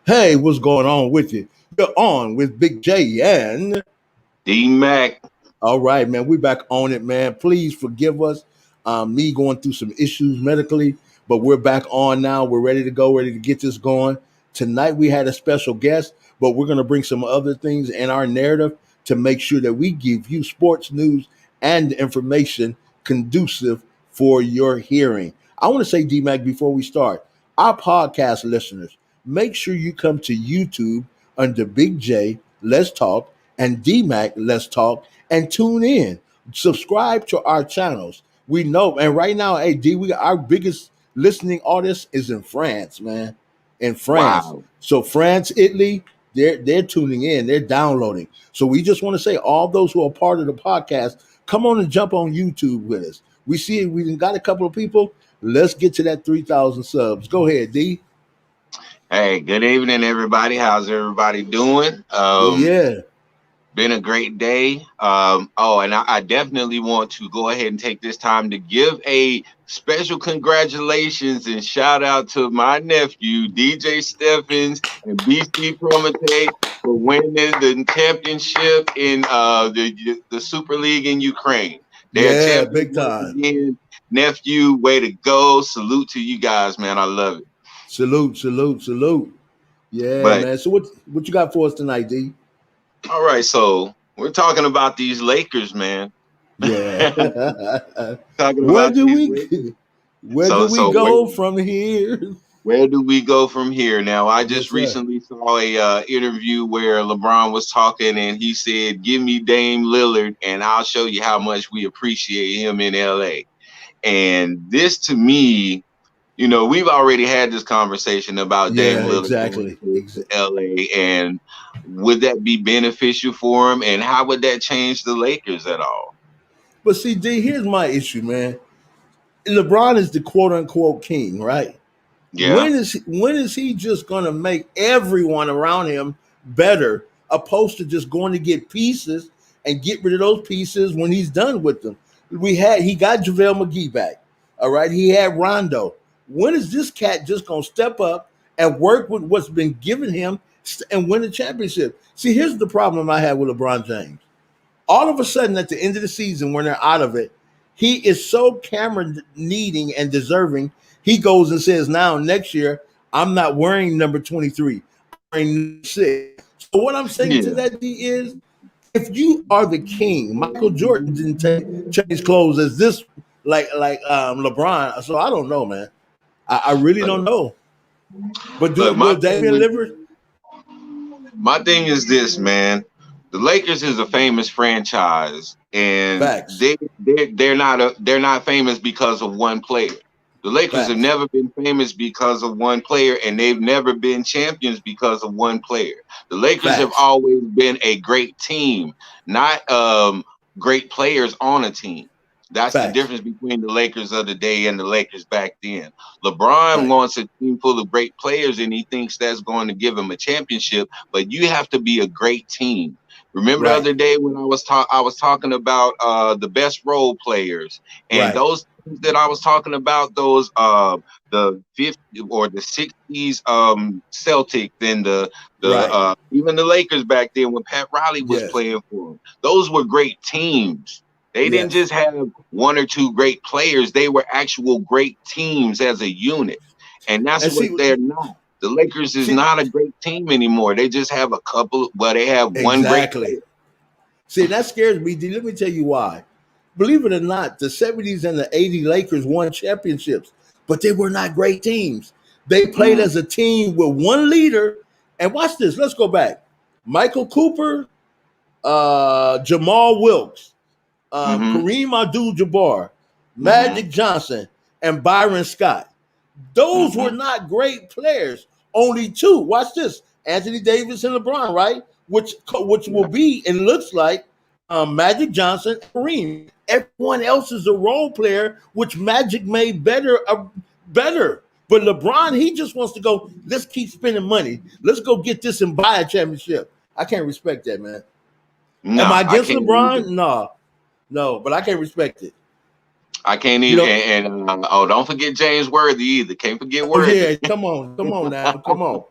Hey, what's going on with you? You're on with Big J and D-Mac. all right, man. We're back on it, man. Please forgive us. Me going through some issues medically, but we're back on now. We're ready to go, ready to get this going. Tonight we had a special guest, but we're going to bring some other things in our narrative to make sure that we give you sports news and information conducive for your hearing. I want to say, D-Mac, before we start, our podcast listeners, make sure you come to YouTube under Big J, Let's Talk, and D-Mac, Let's Talk, and tune in. Subscribe to our channels. We know, and right now, hey D, we our biggest listening audience is in France, man. In France. Wow. So France, Italy, they're tuning in, they're downloading. So we just want to say all those who are part of the podcast, come on and jump on YouTube with us. We see we got a couple of people. Let's get to that 3,000 subs. Go ahead, D. Hey, good evening, everybody. How's everybody doing? Yeah. Been a great day. And I definitely want to go ahead and take this time to give a special congratulations and shout out to my nephew, DJ Steffens and BC Prometheus for winning the championship in the Super League in Ukraine. They're Yeah, champions big once time. again. Nephew, way to go. Salute to you guys, man. I love it. Salute, salute, salute. Yeah, But man. So what you got for us tonight, D? all right, so we're talking about these Lakers, man. Yeah. Talking where about do these we Lakers. where do So we so go from here? where do we go from here? Now, I Yes, just sir. recently saw a interview where LeBron was talking, and he said, "Give me Dame Lillard, and I'll show you how much we appreciate him in LA." And this, to me, we've already had this conversation about Dame Yeah, Lillard going exactly. to LA, and would that be beneficial for him, and how would that change the Lakers at all? But see, D, here's my issue, man. LeBron is the quote unquote king, right? Yeah. When is he just gonna make everyone around him better, opposed to just going to get pieces and get rid of those pieces when he's done with them? He got JaVale McGee back. All right. He had Rondo. When is this cat just gonna step up and work with what's been given him and win the championship? See, here's the problem I have with LeBron James. All of a sudden, at the end of the season, when they're out of it, he is so camera needing and deserving. He goes and says, "Now next year, I'm not wearing number 23. I'm wearing 6." So what I'm saying to Yeah. that D is, if you are the king, Michael Jordan didn't change clothes as this like LeBron. So I don't know, man. I really don't Look, know. But look, will Damian Lillard? my thing is this, man. The Lakers is a famous franchise, and Facts, they're not famous because of one player. The Lakers have facts, never been famous because of one player, and they've never been champions because of one player. The Lakers have facts, always been a great team, not great players on a team. That's the facts, difference between the Lakers of the day and the Lakers back then. LeBron facts, wants a team full of great players, and he thinks that's going to give him a championship. But you have to be a great team. Remember the right, other day when I was talking about the best role players, and right, those teams that I was talking about, those the 50s or the 60s Celtics and the right. even the Lakers back then when Pat Riley was Yes. playing for them. Those were great teams. They didn't Yes. just have one or two great players. They were actual great teams as a unit. And that's And what they're not. The Lakers is see, not a great team anymore. They just have a couple, well, they have one great exactly. player. See, that scares me. Let me tell you why. Believe it or not, the 70s and the 80s Lakers won championships, but they were not great teams. They played Mm, as a team with one leader. And watch this. Let's go back. Michael Cooper, Jamal Wilkes, mm-hmm, Kareem Abdul-Jabbar, mm-hmm, Magic Johnson, and Byron Scott. Those mm-hmm. were not great players. Only two. Watch this: Anthony Davis and LeBron, right? Which will Yeah, be and looks like Magic Johnson, and Kareem. Everyone else is a role player, which Magic made better. But LeBron, he just wants to go. Let's keep spending money. Let's go get this and buy a championship. I can't respect that, man. Am I no, I against can't either. LeBron? No, no, but I can't respect it. I can't You either. know? Oh, don't forget James Worthy either. Can't forget Oh Worthy. yeah, come on now, come on.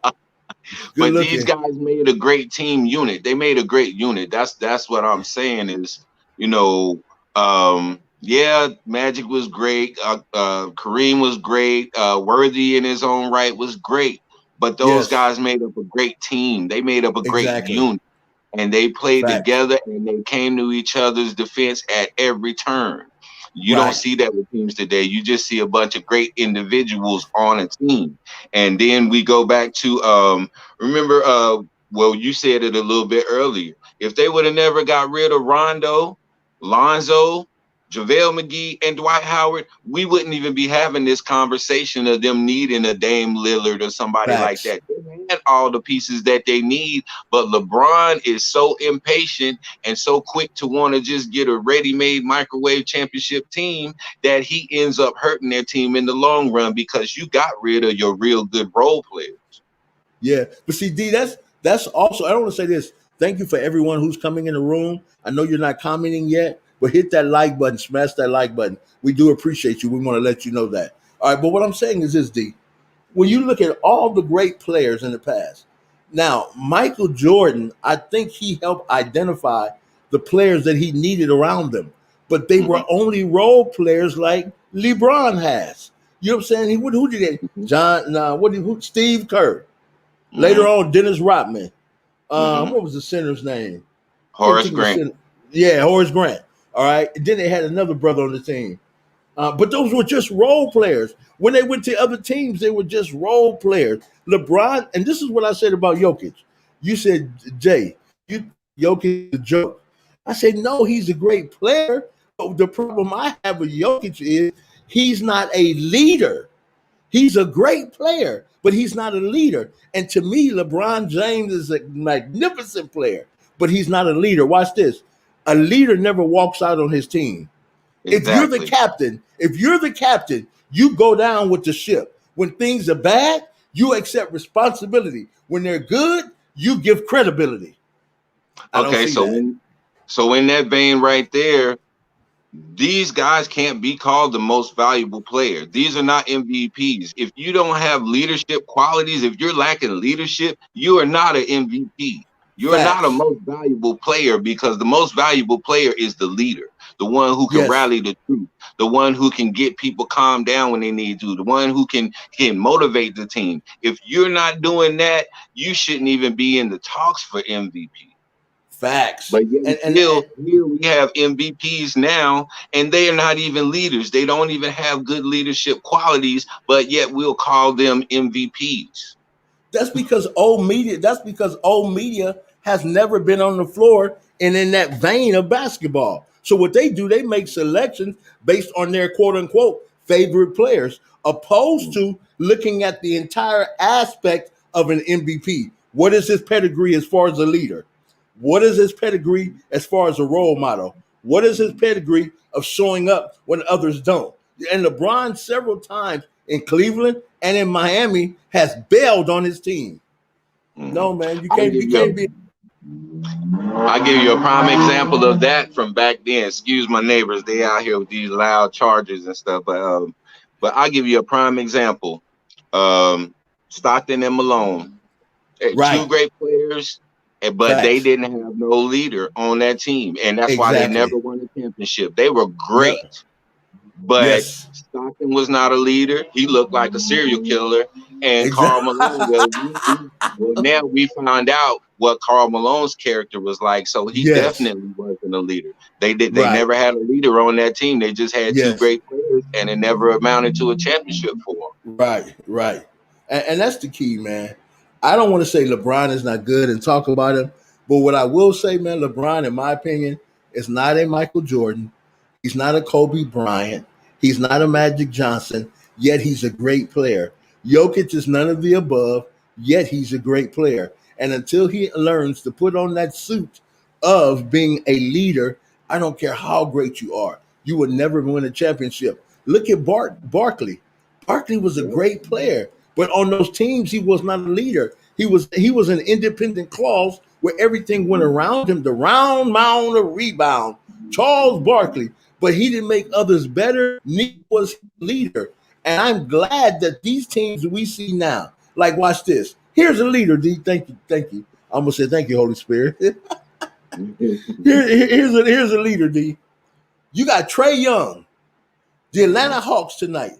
Good But these looking. guys made a great team unit. They made a great unit. That's what I'm saying is, you know, yeah, Magic was great. Kareem was great. Worthy in his own right was great. But those Yes, guys made up a great team. They made up a great exactly. unit, and they played Facts. together, and they came to each other's defense at every turn. You don't Right. see that with teams today. You just see a bunch of great individuals on a team. And then we go back to remember well, you said it a little bit earlier. If they would have never got rid of Rondo, Lonzo, JaVale McGee, and Dwight Howard, we wouldn't even be having this conversation of them needing a Dame Lillard or somebody like Facts. that. They had all the pieces that they need, but LeBron is so impatient and so quick to want to just get a ready-made microwave championship team that he ends up hurting their team in the long run because you got rid of your real good role players. Yeah, but see, D, that's also. I don't want to say this. Thank you for everyone who's coming in the room. I know you're not commenting yet, but hit that like button, smash that like button. We do appreciate you. We want to let you know that. All right, but what I'm saying is this, D. When you look at all the great players in the past, now Michael Jordan, I think he helped identify the players that he needed around them, but they were Mhm, only role players like LeBron has. You know what I'm saying? Who did it? mhm, John, no, Steve Kerr. Later mhm, on, Dennis Rodman. mhm. What was the center's name? Can't Horace think of the Grant. center. Yeah, Horace Grant. All right. And then they had another brother on the team. But those were just role players. When they went to other teams, they were just role players. LeBron, and this is what I said about Jokic. You said, Jay, you Jokic is a joke. I said, no, he's a great player. But the problem I have with Jokic is he's not a leader. He's a great player, but he's not a leader. And to me, LeBron James is a magnificent player, but he's not a leader. Watch this. A leader never walks out on his team. Exactly. If you're the captain, you go down with the ship. When things are bad, you accept responsibility. When they're good, you give credibility. I don't Okay, see that. so in that vein right there, these guys can't be called the most valuable player. These are not MVPs. If you don't have leadership qualities, if you're lacking leadership, you are not an MVP. You are not a Facts. most valuable player because the most valuable player is the leader, the one who can Yes. rally the troops, the one who can get people calmed down when they need to, the one who can motivate the team. If you're not doing that, you shouldn't even be in the talks for MVP. Facts. But yet And still, here we have MVPs now, and they are not even leaders. They don't even have good leadership qualities, but yet we'll call them MVPs. That's because old media has never been on the floor and in that vein of basketball. So what they do, they make selections based on their quote unquote favorite players, opposed to looking at the entire aspect of an MVP. What is his pedigree as far as a leader? What is his pedigree as far as a role model? What is his pedigree of showing up when others don't? And LeBron several times in Cleveland and in Miami has bailed on his team. Mhm. No, man, I'll give you you can't be. a I'll give you a prime example of that from back then. Excuse my neighbors, they out here with these loud chargers and stuff. But I'll give you a prime example. Um, Stockton and Malone, two Right. great players, but they Facts. didn't have no leader on that team, and that's why they never Exactly. won a championship. They were Yep. great, but Yes. Stockton was not a leader. He looked like a serial killer. And Carl Malone, Exactly. well now we found out what Carl Malone's character was like. So he Yes. definitely wasn't a leader. They Right. never had a leader on that team. They just had two Yes. great players, and it never amounted to a championship for them. Right. Right. And that's the key, man. I don't want to say LeBron is not good and talk about him, but what I will say, man, LeBron, in my opinion, is not a Michael Jordan. He's not a Kobe Bryant. He's not a Magic Johnson, yet he's a great player. Jokic is none of the above, yet he's a great player. And until he learns to put on that suit of being a leader, I don't care how great you are, you will never win a championship. Look at Barkley. Barkley was a Yep. great player, but on those teams, he was not a leader. He was an independent clause where everything went around him, the round mound of rebound. Charles Barkley, but he didn't make others better. Neither was he a leader. And I'm glad that these teams we see now, like watch this. Here's a leader, D. Thank you, thank you. I'm gonna say thank you, Holy Spirit. Here's a leader, D. You got Trey Young. The Atlanta Hawks tonight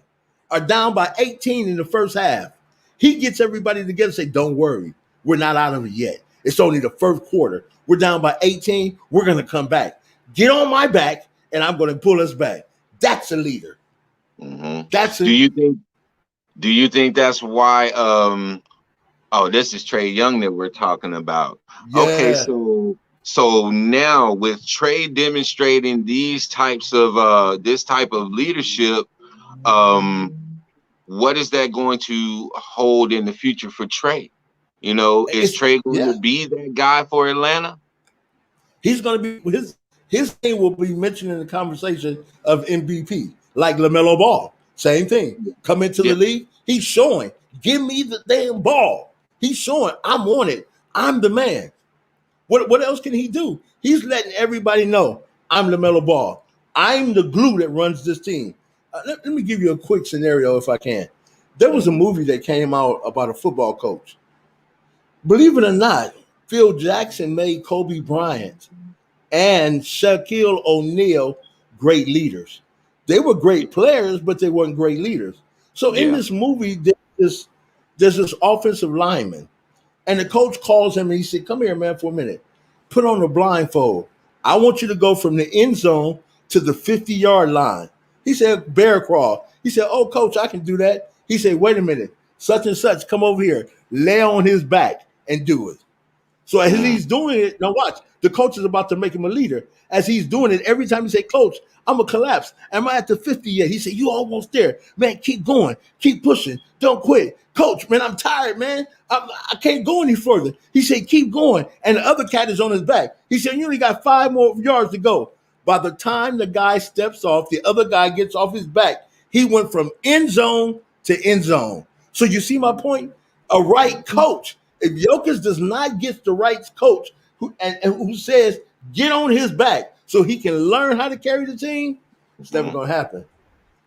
are down by 18 in the first half. He gets everybody together and say, don't worry, we're not out of it yet. It's only the first quarter. We're down by 18. We're going to come back. Get on my back, and I'm going to pull us back. That's a leader. Mm-hmm. That's Do it. you think? Do you think that's why? Oh, this is Trey Young that we're talking about. Okay, Yeah. so now with Trey demonstrating these types of this type of leadership, um, what is that going to hold in the future for Trey? You know, is It's Trey going to yeah. be that guy for Atlanta? He's going to be his name will be mentioned in the conversation of MVP, like LaMelo Ball. Same thing. Come into the Yeah. league, he's showing, give me the damn ball. He's showing I'm on it. I'm the man. What else can he do? He's letting everybody know I'm LaMelo Ball. I'm the glue that runs this team. Let me give you a quick scenario if I can. There was a Mm-hmm. movie that came out about a football coach. Believe it or not, Phil Jackson made Kobe Bryant and Shaquille O'Neal great leaders. They were great players, but they weren't great leaders. So in Yeah. this movie, there's this offensive lineman, and the coach calls him and he said, "Come here, man, for a minute. Put on the blindfold. I want you to go from the end zone to the 50-yard line." He said, "Bear crawl." He said, "Oh, coach, I can do that." He said, "Wait a minute. Such and such, come over here. Lay on his back and do it." So as Mm-hmm. he's doing it, now watch, the coach is about to make him a leader. As he's doing it, every time he say, "Coach, I'm gonna collapse. Am I at the 50 yet?" He said, "You almost there. Man, keep going. Keep pushing. Don't quit. Coach, man, I'm tired, man. I can't go any further." He said, "Keep going." And the other cat is on his back. He said, "You only got 5 more yards to go." By the time the guy steps off, the other guy gets off his back. He went from end zone to end zone. So you see my point? A right coach. If Jokic does not get the right coach and who says get on his back so he can learn how to carry the team, it's never Mm-hmm. going to happen.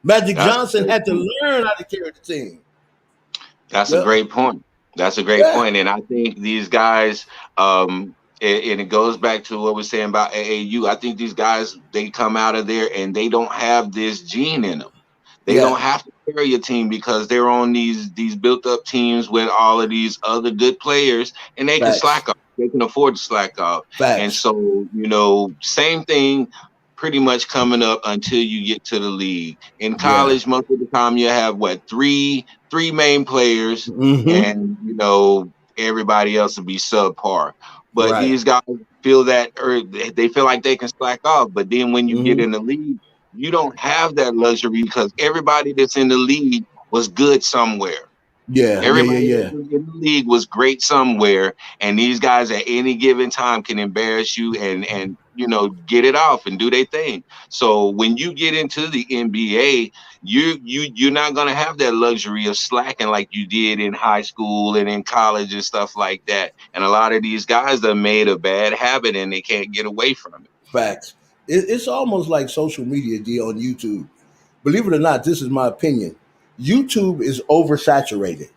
Magic That's Johnson great. had to learn how to carry the team. That's a Yep. great point. That's a great Yeah. point. And I think these guys, and it goes back to what we're saying about AAU. I think these guys, they come out of there and they don't have this gene in them. They Yeah. don't have to carry a team because they're on these built up teams with all of these other good players, and they can Facts. slack off. They can afford to slack off. And Facts. so, you know, same thing pretty much coming up until you get to the league. In Yeah. college, most of the time you have what, three main players, Mm-hmm. and you know everybody else will be subpar. But Right. these guys feel that, or they feel like they can slack off. But then when you get Mm-hmm. in the league, you don't have that luxury because everybody that's in the league was good somewhere. Yeah. Yeah. Yeah. Everybody that Yeah. was in the league was great somewhere, and these guys at any given time can embarrass you and you know get it off and do their thing. So when you get into the NBA, you're not gonna have that luxury of slacking like you did in high school and in college and stuff like that. And a lot of these guys have made a bad habit and they can't get away from it. Facts. It's almost like social media, D, on YouTube. Believe it or not, this is my opinion. YouTube is oversaturated.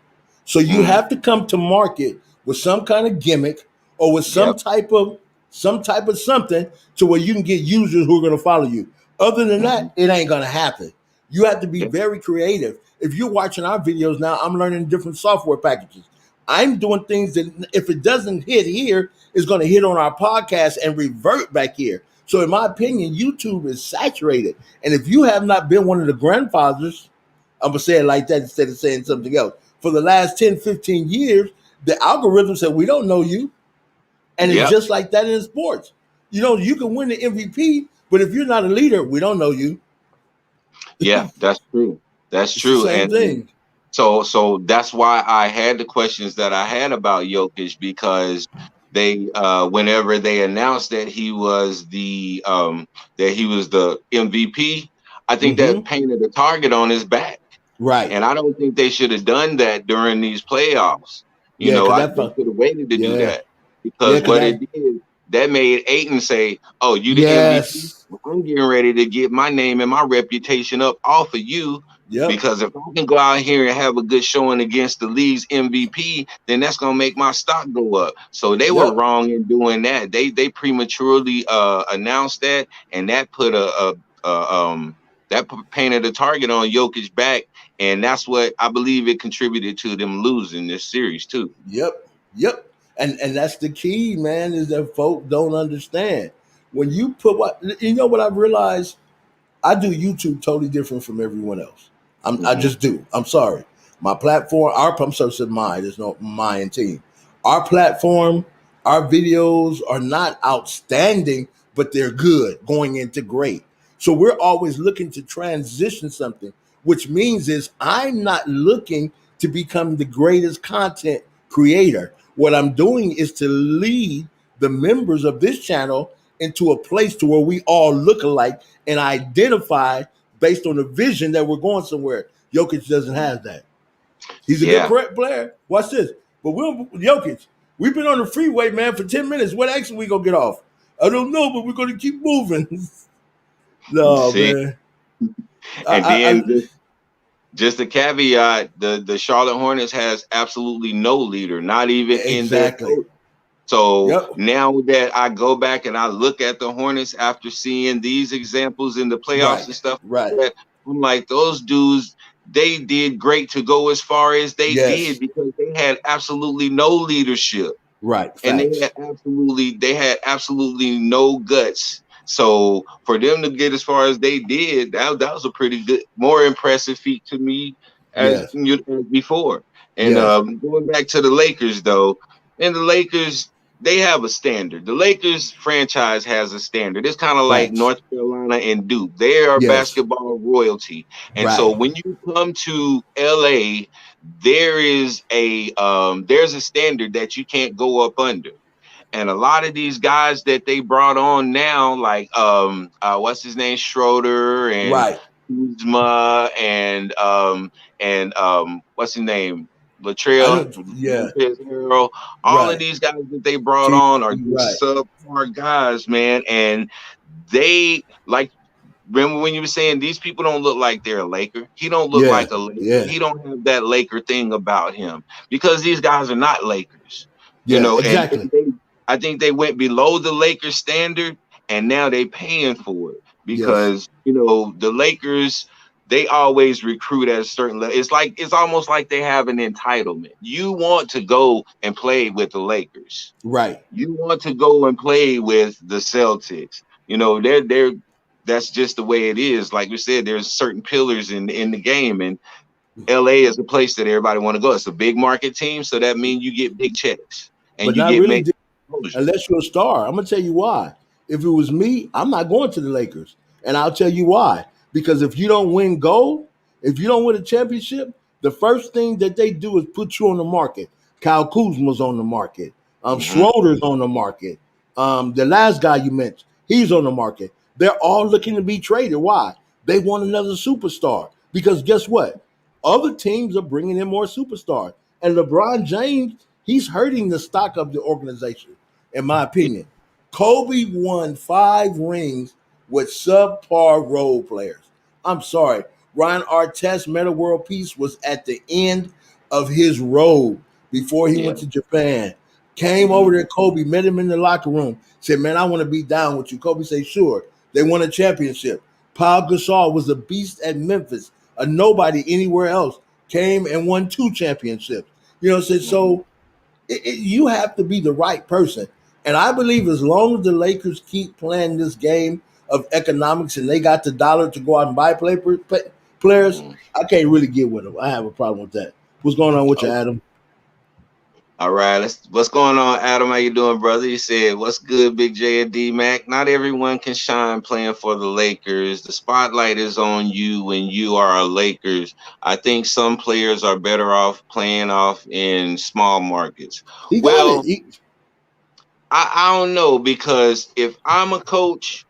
So you Mm, have to come to market with some kind of gimmick or with yep. some type of something to where you can get users who are going to follow you. Other than Hmm. that, it ain't going to happen. You have to be Yeah. very creative. If you're watching our videos now, I'm learning different software packages. I'm doing things that if it doesn't hit here, it's going to hit on our podcast and revert back here. So, in my opinion, YouTube is saturated. And if you have not been one of the grandfathers, I'm going to say it like that instead of saying something else. For the last 10, 15 years, the algorithm said, we don't know you. And it's Yep. just like that in sports. You know, you can win the MVP, but if you're not a leader, we don't know you. Yeah, that's true. That's It's the true. same And thing. so that's why I had the questions that I had about Jokic because they whenever they announced that he was the MVP, I think that Mm-hmm. painted a target on his back. Right. And I don't think they should have done that during these playoffs. You Yeah, know, because they should have waited to do yeah. that Yeah, because because what it did, that made Aiton say, "Oh, you the MVP? yes. Well, I'm getting ready to get my name and my reputation up off of you Yep. Because if I can go out here and have a good showing against the league's MVP, then that's gonna make my stock go up. So they were Yep. wrong in doing that. They prematurely announced that, and that put painted a target on Jokic back, and that's what I believe it contributed to them losing this series too. Yep. Yep. And that's the key, man, is that folk don't understand. When you put what you know what I've realized, I do YouTube totally different from everyone else. I Hmm. just do. I'm sorry. My platform, I'm sorry, said mine. There's no mine team. Our platform, our videos are not outstanding, but they're good, going into great. So we're always looking to transition something, which means is I'm not looking to become the greatest content creator. What I'm doing is to lead the members of this channel into a place to where we all look alike and identify based on the vision that we're going somewhere. Jokic doesn't have that. He's a good Yeah. player. Watch this. But we'll Jokic. We've been on the freeway, man, for 10 minutes. What exit we gonna get off? I don't know, but we're gonna keep moving. No, See, man. and I then just a caveat: the Charlotte Hornets has absolutely no leader, not even in their exactly. coach. So Yep. now that I go back and I look at the Hornets after seeing these examples in the playoffs and Right. stuff Right. like that, I'm like, those dudes, they did great to go as far as they did Yes. because they had absolutely no leadership, Right. and Facts. they had absolutely no guts. So for them to get as far as they did, that was a pretty good, more impressive feat to me Yes. as before. And Yes. going back to the Lakers though, and the Lakers, they have a standard. The Lakers franchise has a standard. It's kind of like Facts. North Carolina and Duke. They are Yes. basketball royalty. And so Right. when you come to LA, there's a standard that you can't go up under. And a lot of these guys that they brought on now, like what's his name, Schroeder and Right. Kuzma and what's his name, I Latrell, don't. Yeah. Lopez Harrell, all of Right. these guys that they brought T. on are Right. just subpar guys, man. And they like, remember when you were saying these people don't look like they're a Laker? He don't look Yeah. like a Laker. Yeah. He don't have that Laker thing about him because these guys are not Lakers, you Yeah. know. And Exactly. I think they went below the Lakers standard, and now they paying for it Yes. because the Lakers, they always recruit at a certain level. It's almost like they have an entitlement. You want to go and play with the Lakers. Right. You want to go and play with the Celtics. They're that's just the way it is. Like we said, there's certain pillars in the game, and LA is a place that everybody want to go. It's a big market team, so that means you get big checks and But you not get really made exposure. unless you're a star. I'm gonna tell you why. If it was me, I'm not going to the Lakers, and I'll tell you why. Because if you don't win gold, if you don't win a championship, the first thing that they do is put you on the market. Kyle Kuzma's on the market. Hmm. Schroeder's on the market. The last guy you mentioned, he's on the market. They're all looking to be traded. Why? They want another superstar. Because guess what? Other teams are bringing in more superstars. And LeBron James, he's hurting the stock of the organization, in my Yeah, opinion. Kobe won 5 rings with subpar role players. I'm sorry. Ryan Artest's Meta World Peace was at the end of his road before he yeah. went to Japan. Came over Hmm. there, Kobe, met him in the locker room, said, "Man, I want to be down with you." Kobe said, "Sure." They won a championship. Paul Gasol was a beast at Memphis, a nobody anywhere else. Came and won 2 championships. You know, Hmm. so you have to be the right person. And I believe as long as the Lakers keep playing this game of economics and they got the dollar to go out and buy players, Hmm. I can't really get with them. I have a problem with that. What's going on with you, Adam? All right, what's going on, Adam? How you doing, brother? You said, "What's good, Big J and D Mac?" Not everyone can shine playing for the Lakers. The spotlight is on you when you are a Lakers. I think some players are better off playing off in small markets. He got it. Well, I don't know because if I'm a coach,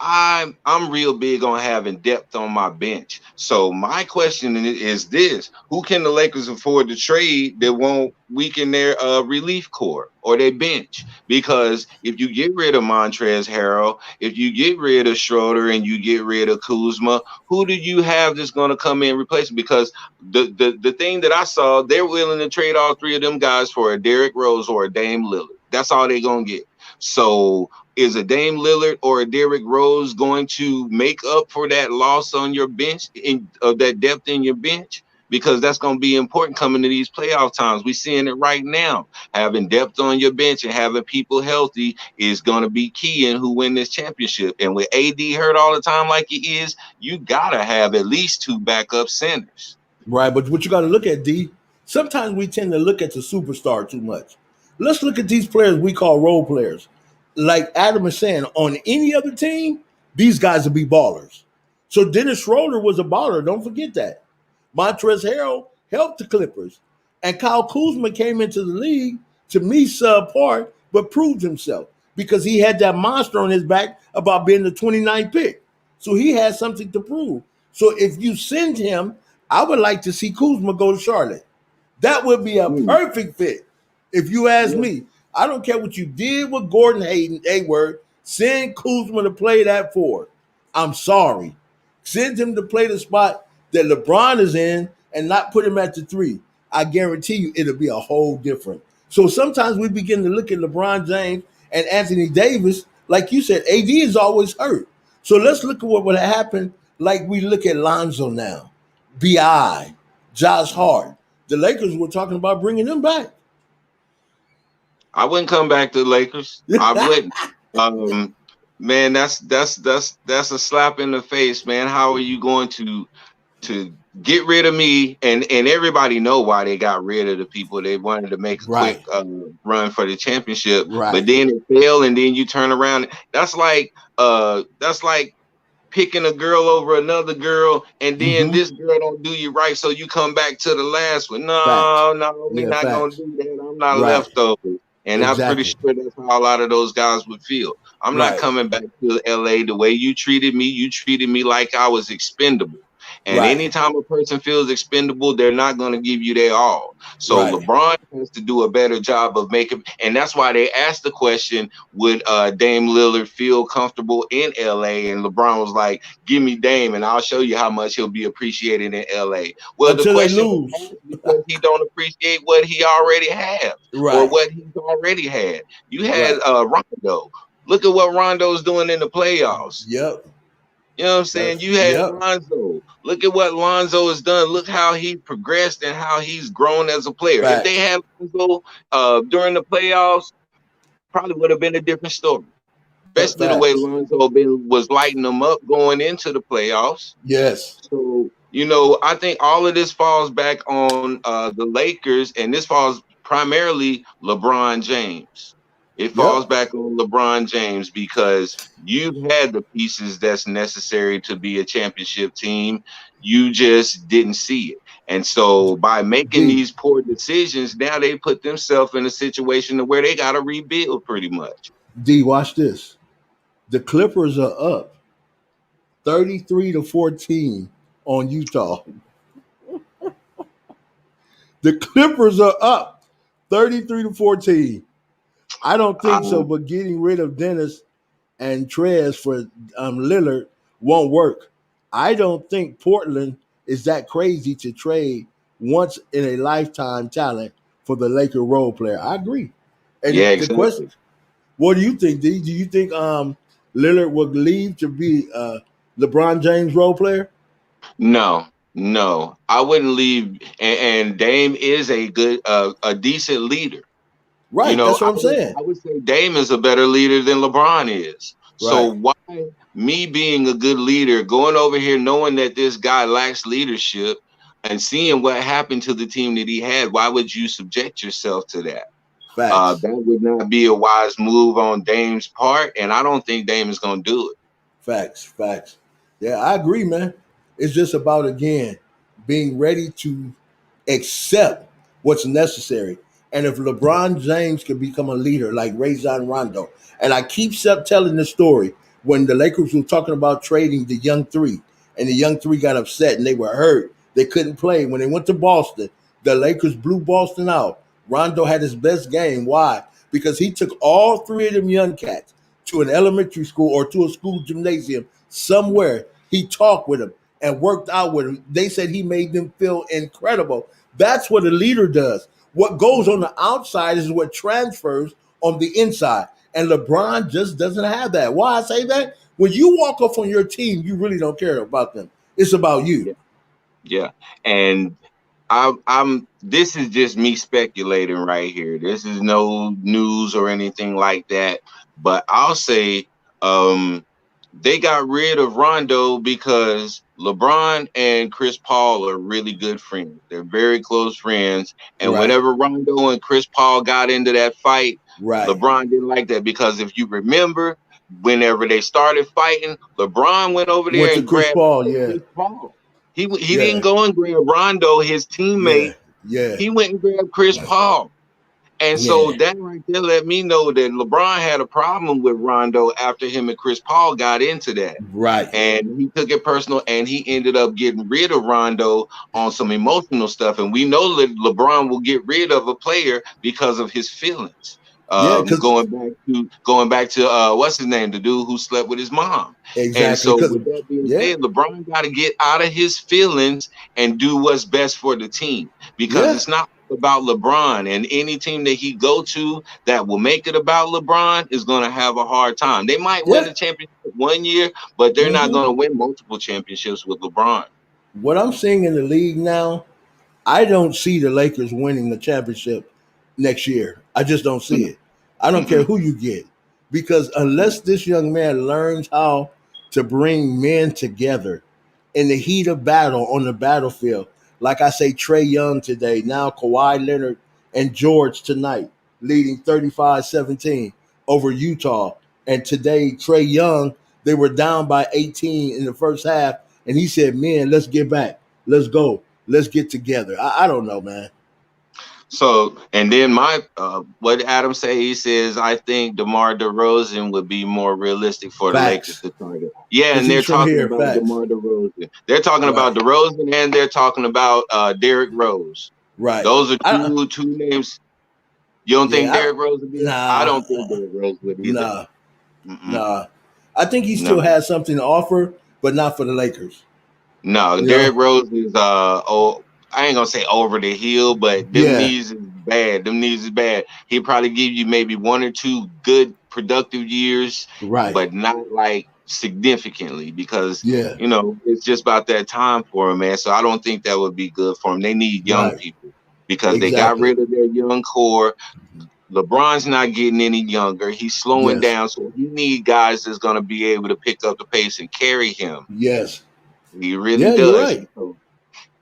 I'm real big on having depth on my bench. So my question is this: who can the Lakers afford to trade that won't weaken their relief core or their bench? Because if you get rid of Montrezl Harrell, if you get rid of Schroeder, and you get rid of Kuzma, who do you have that's going to come in and replace him? Because the thing that I saw, they're willing to trade all three of them guys for a Derrick Rose or a Dame Lillard. That's all they're gonna get. So is a Dame Lillard or a Derrick Rose going to make up for that loss on your bench in of that depth in your bench? Because that's going to be important coming to these playoff times. We're seeing it right now. Having depth on your bench and having people healthy is going to be key in who win this championship. And with AD hurt all the time like he is, you gotta have at least two backup centers. Right, but what you got to look at, D, sometimes we tend to look at the superstar too much. Let's look at these players we call role players. Like Adam is saying, on any other team, these guys would be ballers. So Dennis Schroeder was a baller. Don't forget that. Montrezl Harrell helped the Clippers. And Kyle Kuzma came into the league, to me, subpar, but proved himself because he had that monster on his back about being the 29th pick. So he had something to prove. So if you send him, I would like to see Kuzma go to Charlotte. That would be a Mm, perfect fit. If you ask yeah. me, I don't care what you did with Gordon Hayward. Send Kuzma to play that forward. I'm sorry. Send him to play the spot that LeBron is in and not put him at the three. I guarantee you it'll be a whole different. So sometimes we begin to look at LeBron James and Anthony Davis. Like you said, AD is always hurt. So let's look at what would happen like we look at Lonzo now. BI, Josh Hart. The Lakers were talking about bringing them back. I wouldn't come back to the Lakers. I wouldn't. Um, man, that's a slap in the face, man. How are you going to get rid of me? And everybody know why they got rid of the people. They wanted to make a quick Right, run for the championship, but right. then it failed, and then you turn around. That's like picking a girl over another girl, and then Mm-hmm. this girl don't do you right, so you come back to the last one. Facts. No, no, we're Yeah, not gonna facts. do that. I'm not Right. leftovers. And I'm pretty Exactly. sure that's how a lot of those guys would feel. I'm not Right. coming back to LA the way you treated me like I was expendable. And Right. anytime a person feels expendable, they're not going to give you their all. So Right. LeBron has to do a better job of making, and that's why they asked the question: would Dame Lillard feel comfortable in LA? And LeBron was like, "Give me Dame, and I'll show you how much he'll be appreciated in LA." Well, the Until they question was lose. asked because he don't appreciate what he already has or Right. what he's already had. You had Right. Rondo. Look at what Rondo's doing in the playoffs. Yep. You know what I'm saying? That's You had yep. Lonzo. Look at what Lonzo has done. Look how he progressed and how he's grown as a player. If they Facts. had Lonzo during the playoffs, probably would have been a different story. Especially the way Facts. Lonzo was lighting them up going into the playoffs. Yes. So, I think all of this falls back on the Lakers, and this falls primarily LeBron James. It falls Yep. back on LeBron James because you've had the pieces that's necessary to be a championship team. You just didn't see it. And so by making D. these poor decisions, now they put themselves in a situation where they got to rebuild pretty much. D. Watch this. The Clippers are up 33-14 on Utah. The Clippers are up 33-14. I don't think so, Uh, but getting rid of Dennis and Trez for Lillard won't work. I don't think Portland is that crazy to trade once in a lifetime talent for the Laker role player. I agree. yeah, And the question, exactly. what do you think, D? Do you think Lillard would leave to be LeBron James role player? No, no, I wouldn't leave. And Dame is a decent leader. Right. That's what I'm saying. I would say Dame is a better leader than LeBron is. So Right. why me being a good leader, going over here knowing that this guy lacks leadership and seeing what happened to the team that he had, why would you subject yourself to that? Facts. That would not be a wise move on Dame's part, and I don't think Dame is going to do it. Facts. Facts. Yeah, I agree, man. It's just about again being ready to accept what's necessary. And if LeBron James can become a leader like Rajon Rondo, and I keep telling this story, when the Lakers were talking about trading the young three, and the young three got upset and they were hurt. They couldn't play. When they went to Boston, the Lakers blew Boston out. Rondo had his best game. Why? Because he took all three of them young cats to an elementary school or to a school gymnasium somewhere. He talked with them and worked out with them. They said he made them feel incredible. That's what a leader does. What goes on the outside is what transfers on the inside. And LeBron just doesn't have that. Why I say that? When you walk off on your team, you really don't care about them. It's about you. Yeah. Yeah. And I'm this is just me speculating right here. This is no news or anything like that. But I'll say they got rid of Rondo because LeBron and Chris Paul are really good friends. They're very close friends. And Right. whenever Rondo and Chris Paul got into that fight, Right. LeBron didn't like that because if you remember, whenever they started fighting, LeBron went over Went there to and Chris grabbed Paul. Yeah. Chris Paul. He didn't Yeah. go and grab Rondo, his Yeah. teammate. Yeah. He went and grabbed Chris Paul. And so Yeah. that right there let me know that LeBron had a problem with Rondo after him and Chris Paul got into that. Right. And he took it personal and he ended up getting rid of Rondo on some emotional stuff. And we know that LeBron will get rid of a player because of his feelings. Yeah. Because Going back to what's his name, the dude who slept with his mom. And exactly. so Because with that being yeah. said, LeBron got to get out of his feelings and do what's best for the team because Yeah. it's not about LeBron, and any team that he go to that will make it about LeBron is going to have a hard time. They might win Yeah. the championship one year, but they're not hmm going to win multiple championships with LeBron. What I'm seeing in the league now, I don't see the Lakers winning the championship next year. I just don't see it. I don't care Mm-mm. who you get. Because unless this young man learns how to bring men together in the heat of battle on the battlefield, like I say, Trey Young today, now Kawhi Leonard and George tonight, leading 35-17 over Utah. And today, Trey Young, they were down by 18 in the first half. And he said, man, let's get back. Let's go. Let's get together. I don't know, man. So, and then my what Adam say, he says, I think DeMar DeRozan would be more realistic for the Lakers Facts. to target. Yeah, Because and they're he's from talking here. about Facts. DeMar DeRozan. They're talking about Right. DeRozan and they're talking about Derrick Rose. Right. Those are I two names. You don't think yeah. Derrick Rose would be? I Nah. don't think Derrick Rose would either. Nah. Mm-mm. Nah. I think he still No. has something to offer, but not for the Lakers. No, You Derrick know? Rose is I ain't gonna say over the hill, but them Yeah. knees is bad. Them knees is bad. He'll probably give you maybe one or two good productive years, Right. but not like significantly because Yeah. it's just about that time for him, man. So I don't think that would be good for him. They need young Right. people because they got Exactly. rid of their young core. LeBron's not getting any younger. He's slowing Yes. down, so he need guys that's gonna be able to pick up the pace and carry him. Yes. He really Yeah, you're does. right. So,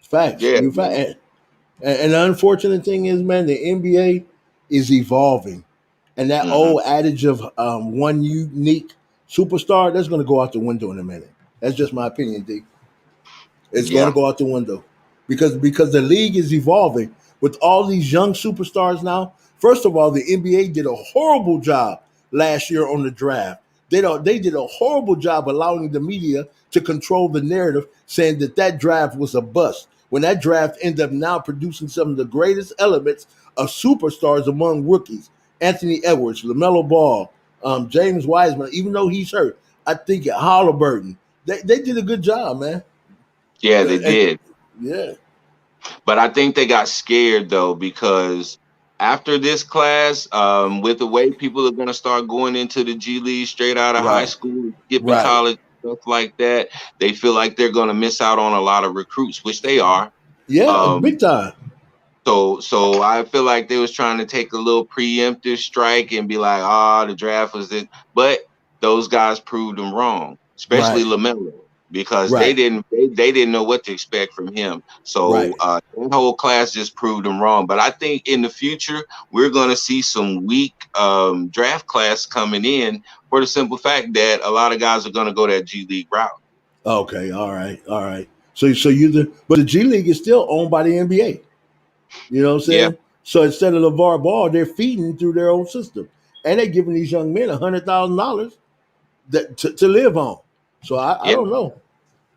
Facts. yeah, You fact. man. And the unfortunate thing is, man, the NBA is evolving, and that Hmm. old adage of one unique superstar that's going to go out the window in a minute. That's just my opinion, D. It's going to Yeah. go out the window because the league is evolving with all these young superstars now. First of all, the NBA did a horrible job last year on the draft. They did a horrible job allowing the media to control the narrative, saying that that draft was a bust. When that draft ended up now producing some of the greatest elements of superstars among rookies: Anthony Edwards, LaMelo Ball, James Wiseman. Even though he's hurt, I think Halliburton. They did a good job, man. Yeah, they And did. yeah, But I think they got scared though because after this class, with the way people are gonna start going into the G League straight out of high right, school, skipping right. college, stuff like that, they feel like they're gonna miss out on a lot of recruits, which they are. Yeah, Um, big time. So I feel like they was trying to take a little preemptive strike and be like, ah, the draft was it. But those guys proved them wrong, especially Right, LaMelo, because they right, didn't they didn't know what to expect from him. So right. that whole class just proved them wrong. But I think in the future we're gonna see some weak draft class coming in for the simple fact that a lot of guys are gonna go that G League route. Okay, all right, all right. So you but the G League is still owned by the NBA. You know what I'm Yeah. saying? So instead of LeVar Ball, they're feeding through their own system, and they're giving these young men $100,000 to live on. So I Yeah. don't know.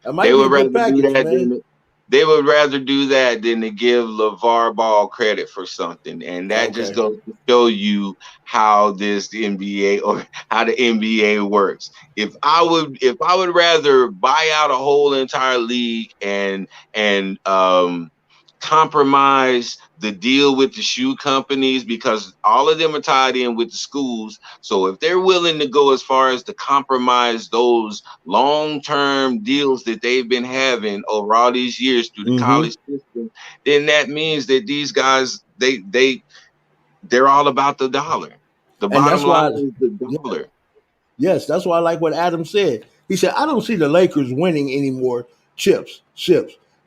That They might be a would good rather do package, that man. than they would rather do that than to give LeVar Ball credit for something. And that just Okay. goes to show you how this NBA or how the NBA works. If I would rather buy out a whole entire league and compromise the deal with the shoe companies because all of them are tied in with the schools. So if they're willing to go as far as to compromise those long-term deals that they've been having over all these years through the Mm-hmm. college system, then that means that these guys they're all about the dollar. The And bottom that's line why, is the yeah, dollar. yes, that's why I like what Adam said. He said, I don't see the Lakers winning any more chips.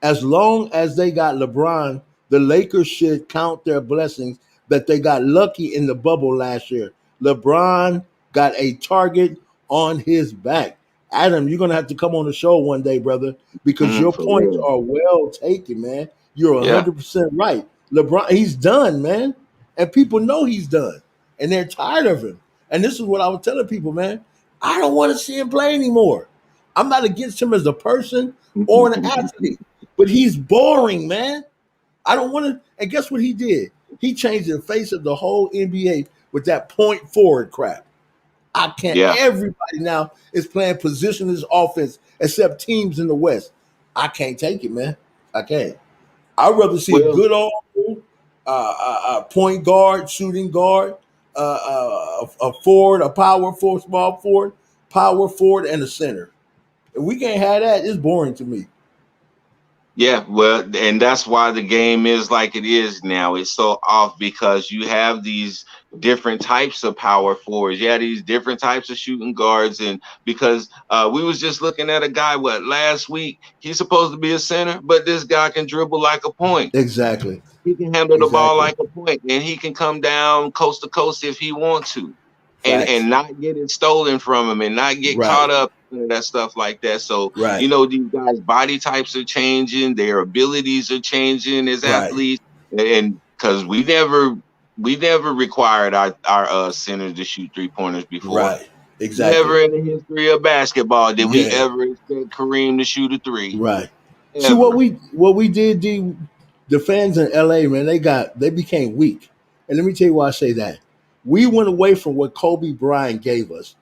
As long as they got LeBron, the Lakers should count their blessings that they got lucky in the bubble last year. LeBron got a target on his back. Adam, you're gonna have to come on the show one day, brother, because your For points real. are well taken, man. You're Yeah. 100% right. LeBron, he's done, man, and people know he's done, and they're tired of him. And this is what I was telling people, man. I don't want to see him play anymore. I'm not against him as a person or an athlete, but he's boring, man. I don't want to. And guess what he did? He changed the face of the whole NBA with that point forward crap. I can't. Yeah. Everybody now is playing positionless offense except teams in the West. I can't take it, man. I can't. I'd rather see a Well, good old point guard, shooting guard, a forward, a power forward, small forward, power forward, and a center. If we can't have that, it's boring to me. yeah, well, and that's why the game is like it is now. It's so off because you have these different types of power forwards. Yeah, these different types of shooting guards, and because we was just looking at a guy last week. He's supposed to be a center, but this guy can dribble like a point. Exactly. He can handle the ball Exactly. like a point, and he can come down coast to coast if he wants to, and Facts. not get it stolen from him, and not get caught Right. up in that stuff like that. So Right. these guys' body types are changing, their abilities are changing as Right. athletes, and because we never required our centers to shoot 3 pointers before. Right. Exactly. Never in the history of basketball did we Yeah. ever expect Kareem to shoot a three. Right. See Ever. what we did, the fans in LA, man, they became weak. And let me tell you why I say that. We went away from what Kobe Bryant gave us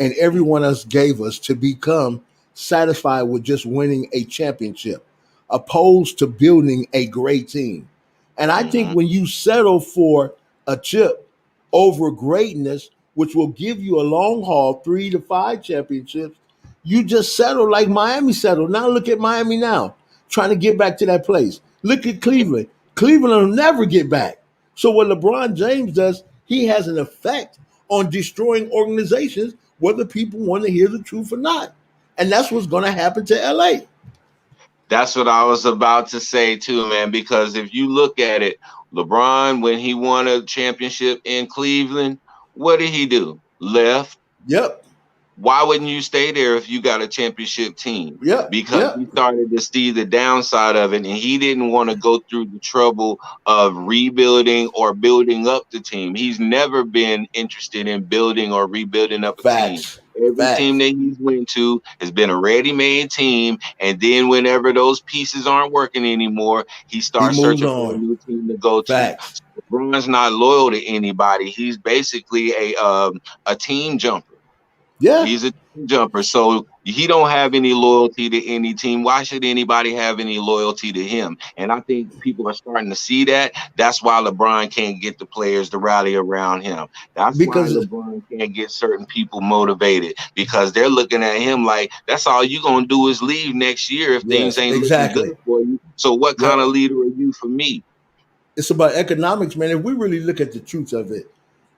and everyone else gave us to become satisfied with just winning a championship, opposed to building a great team. And I think Hmm. when you settle for a chip over greatness, which will give you a long haul 3 to 5 championships, you just settle like Miami settled. Now look at Miami now, trying to get back to that place. Look at Cleveland. Cleveland will never get back. So what LeBron James does, he has an effect on destroying organizations, whether people want to hear the truth or not. And that's what's going to happen to LA. That's what I was about to say too, man. Because if you look at it, LeBron, when he won a championship in Cleveland, what did he do? Left. Yep. Why wouldn't you stay there if you got a championship team? Yep. Because he Yep. started to see the downside of it, and he didn't want to go through the trouble of rebuilding or building up the team. He's never been interested in building or rebuilding up a team. Facts. Every team Facts. that he's went to has been a ready-made team, and then whenever those pieces aren't working anymore, he He starts moves searching for a on. new team to go to. Facts. LeBron's not loyal to anybody. He's basically a team jumper. Yeah. He's a team jumper, so he don't have any loyalty to any team. Why should anybody have any loyalty to him? And I think people are starting to see that. That's why LeBron can't get the players to rally around him. That's why Because LeBron can't get certain people motivated because they're looking at him like that's all you gonna do is leave next year if things yes, ain't looking exactly. good for you. So what kind of Yep. leader are you for me? It's about economics, man. If we really look at the truth of it,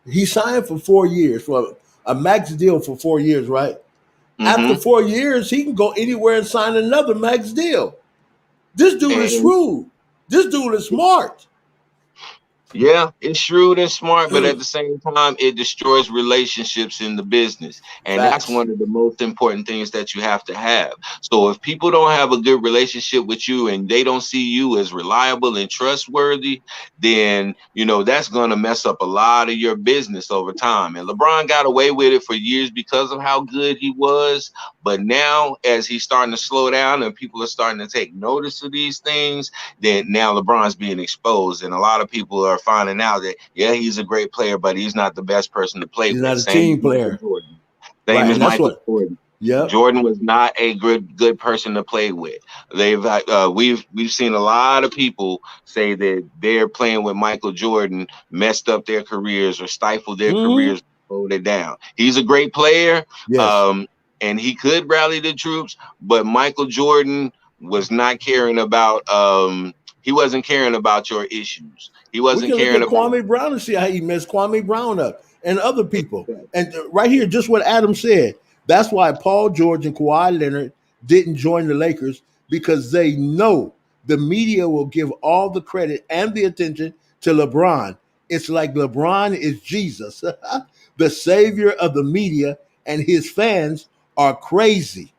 he signed for 4 years for a max deal for 4 years, right? After Hmm. 4 years, he can go anywhere and sign another max deal. This dude is And shrewd. This dude is smart. Yeah, it's shrewd and smart, but at the same time, it destroys relationships in the business. And that's Facts. one of the most important things that you have to have. So if people don't have a good relationship with you and they don't see you as reliable and trustworthy, then, that's going to mess up a lot of your business over time. And LeBron got away with it for years because of how good he was. But now, as he's starting to slow down and people are starting to take notice of these things, then now LeBron's being exposed, and a lot of people are finding out that yeah, he's a great player, but he's not the best person to play He's with. not a Same as team Michael player. Jordan. Same Right. as And that's Michael what, Jordan. yep. Jordan was not a good person to play with. We've seen a lot of people say that they're playing with Michael Jordan messed up their careers or stifled their Hmm. careers, hold it down. He's a great player, Yes. um, and he could rally the troops, but Michael Jordan was not caring about he wasn't caring about your issues. He We wasn't can look caring at about Kwame Brown and see how he messed Kwame Brown up and other people. And right here, just what Adam said. That's why Paul George and Kawhi Leonard didn't join the Lakers, because they know the media will give all the credit and the attention to LeBron. It's like LeBron is Jesus, the savior of the media, and his fans are crazy.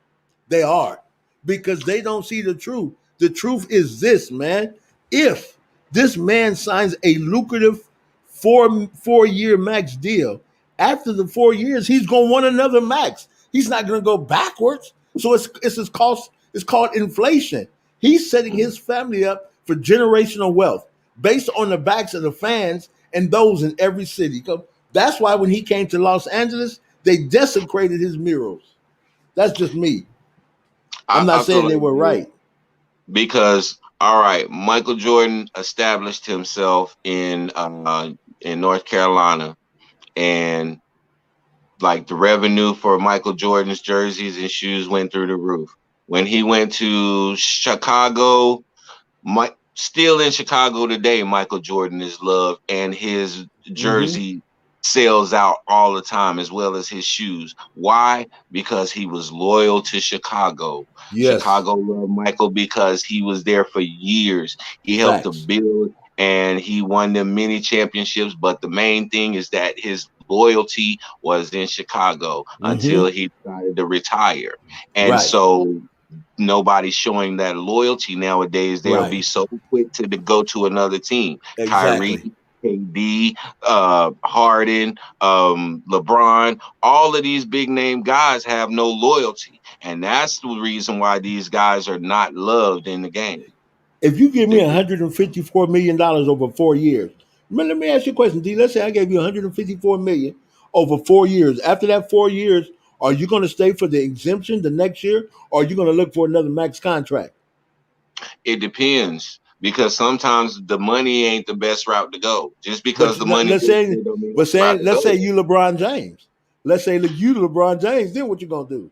They are, because they don't see the truth. The truth is this, man. If this man signs a lucrative four-year max deal, after the 4 years, he's gonna want another max. He's not gonna go backwards. So it's his cost. It's called inflation. He's setting his family up for generational wealth based on the backs of the fans and those in every city. That's why when he came to Los Angeles, they desecrated his murals. That's just me. I'm not I feel saying they like were right. because all right, Michael Jordan established himself in North Carolina, and like the revenue for Michael Jordan's jerseys and shoes went through the roof. When he went to Chicago, still in Chicago today, Michael Jordan is loved, and his Mm-hmm. jersey sells out all the time, as well as his shoes. Why? Because he was loyal to Chicago. Yes. Chicago loved Michael because he was there for years. He helped to Facts. build and he won them many championships. But the main thing is that his loyalty was in Chicago until Mm-hmm. he decided to retire. And Right. so nobody's showing that loyalty nowadays. They'll Right. be so quick to go to another team. Kyrie, Exactly. KD, Harden, LeBron, all of these big name guys have no loyalty. And that's the reason why these guys are not loved in the game. If you give me They, $154 million over 4 years, let me ask you a question, D. Let's say I gave you $154 million over 4 years. After that 4 years, are you going to stay for the exemption the next year, or are you going to look for another max contract? it depends because sometimes the money ain't the best route to go. Just But because the money let's is say, good don't mean but that's the route saying, to let's say go. you LeBron James. Let's say look you LeBron James. Then what you gonna do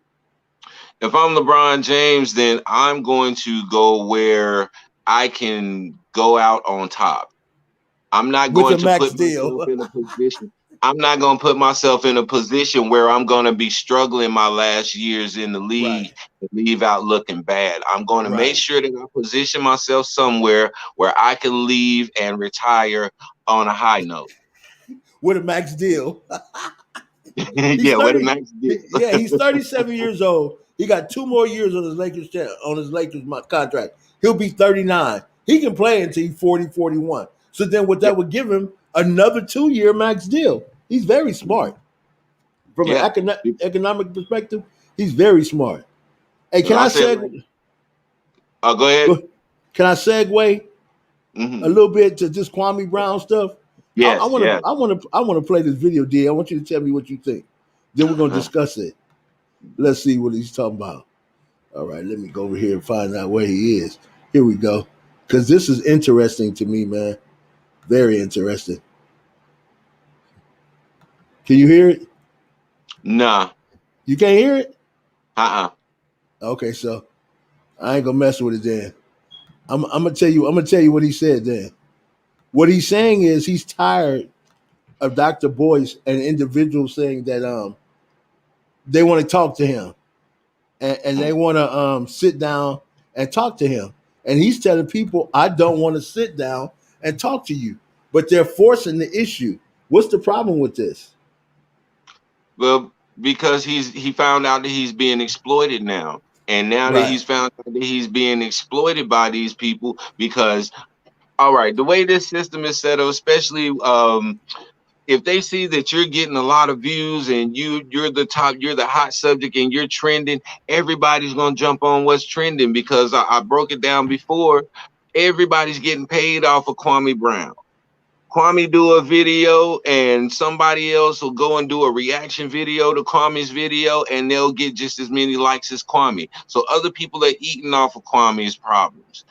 If I'm LeBron James, then I'm going to go where I can go out on top. I'm not with a going to max put deal? myself in a position. I'm not going to put myself in a position where I'm going to be struggling my last years in the league Right. and leave out looking bad. I'm going to make Right. sure that I position myself somewhere where I can leave and retire on a high note. With a max deal. He's Yeah, what a 30. nice deal. Yeah, he's 37 years old. He got 2 more years on his Lakers contract. He'll be 39. He can play until he's 40, 41. So then what Yeah, that would give him another 2 year max deal. He's very smart. From an yeah. economic perspective, he's very smart. Hey, Because can I I said, like, segue? go ahead. Can I segue a Hmm. little bit to just Kwame Brown stuff? I Yes, want to yes. I want to I want to play this video, D. I want you to tell me what you think. Then we're gonna discuss it. Let's see what he's talking about. All right, let me go over here and find out where he is. Here we go. Because this is interesting to me, man. Very interesting. Can you hear it? Nah. You can't hear it? Uh-uh. Okay, so I ain't gonna mess with it then. I'm gonna tell you. I'm gonna tell you what he said then. What he's saying is he's tired of Dr. Boyce and individuals saying that they want to talk to him and they want to sit down and talk to him. And he's telling people, I don't want to sit down and talk to you. but they're forcing the issue. What's the problem with this? Well, because he found out that he's being exploited now. And now that Right, he's found out that he's being exploited by these people, because all right, the way this system is set up, especially if they see that you're getting a lot of views and you're the top, you're the hot subject and you're trending, everybody's gonna jump on what's trending because I broke it down before. Everybody's getting paid off of Kwame Brown. Kwame do a video and somebody else will go and do a reaction video to Kwame's video and they'll get just as many likes as Kwame. So other people are eating off of Kwame's problems.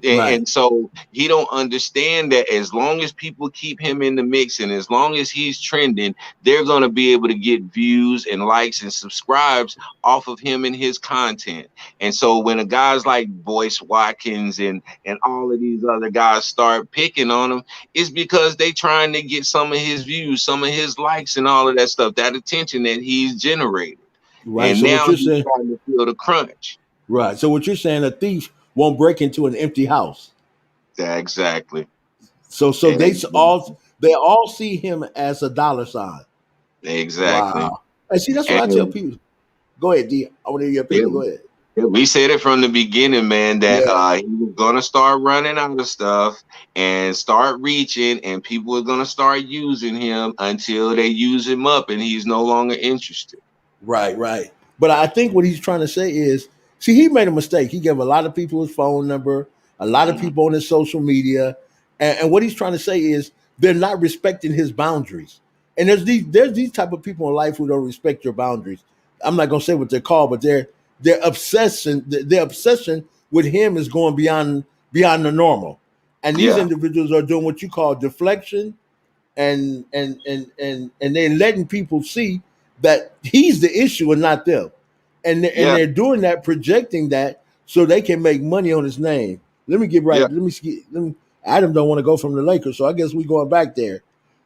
right, And so he don't understand that as long as people keep him in the mix and as long as he's trending, they're going to be able to get views and likes and subscribes off of him and his content. And so when a guys like Boyce Watkins and all of these other guys start picking on him, it's because they trying to get some of his views, some of his likes and all of that stuff, that attention that he's generated. right. And So what now you're he's saying, starting to feel the crunch. right? So what you're saying, a thief won't break into an empty house. Yeah, exactly. So And they all see him as a dollar sign. exactly. Wow. And see, that's what I tell And people. Go ahead, D. I want to hear your yeah, opinion. Go ahead. yeah, we said it from the beginning, man, that Yeah. he was gonna start running out of stuff and start reaching, and people are gonna start using him until they use him up, and he's no longer interested. Right, right. But I think what he's trying to say is, see, he made a mistake. He gave a lot of people his phone number, a lot of Mhm. people on his social media, and what he's trying to say is they're not respecting his boundaries. And there's these type of people in life who don't respect your boundaries. I'm not gonna say what they're called, but their obsession with him is going beyond the normal. And these Yeah, individuals are doing what you call deflection and they're letting people see that he's the issue and not them, and yeah, they're doing that, projecting that so they can make money on his name. Let me get right. yeah. Let me. Adam don't want to go from the Lakers, so I guess we going back there.